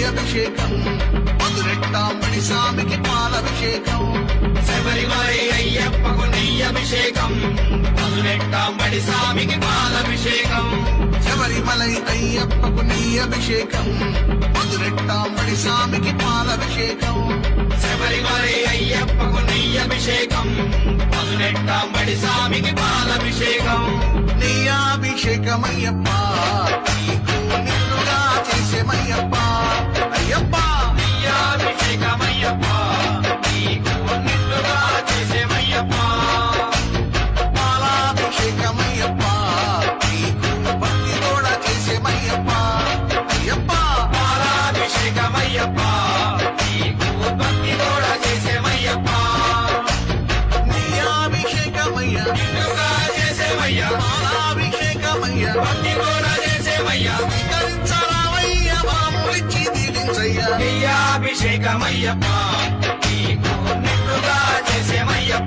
అభిషేకం మధురెట్టాంబడి స్వామికి పాలభిషేకం శబరిమలై అయ్యప్పకు నెయ్యభిషేకం మధురెట్టాంబడి స్వామికి పాలభిషేకం శబరిమలై అయ్యప్పకు నెయ్యభిషేకం మధురెట్టాంబడి స్వామికి పాలభిషేకం శబరిమలై అయ్యప్పకు నెయ్యభిషేకం మధురెట్టాంబడి స్వామికి పాలభిషేకం నెయ్యాభిషేకమయ్యప్ప నీకు నిన్నుగా చేసేమయ్యప్ప అయ్యప్ప నెయ్యాభిషేకమయ్యప్ప నీకు నిన్నుగా చేసేమయ్యప్ప పాలాభిషేకమయ్యప్ప నీకు భక్తి కూడా చేసేమయ్యప్ప అయ్యప్ప పాలాభిషేకమయ్యప్ప నీకు భక్తి కూడా చేసేమయ్యప్ప నెయ్యాభిషేకమయ్య నిన్నుగా చేసేమయ్యా పాలాభిషేకమయ్య భక్తి కూడా చేసేమయ్యా ధరించరావయ్య మామూలిచ్చి దీవించయ్య నెయ్యాభిషేకమయ్యప్ప నీకు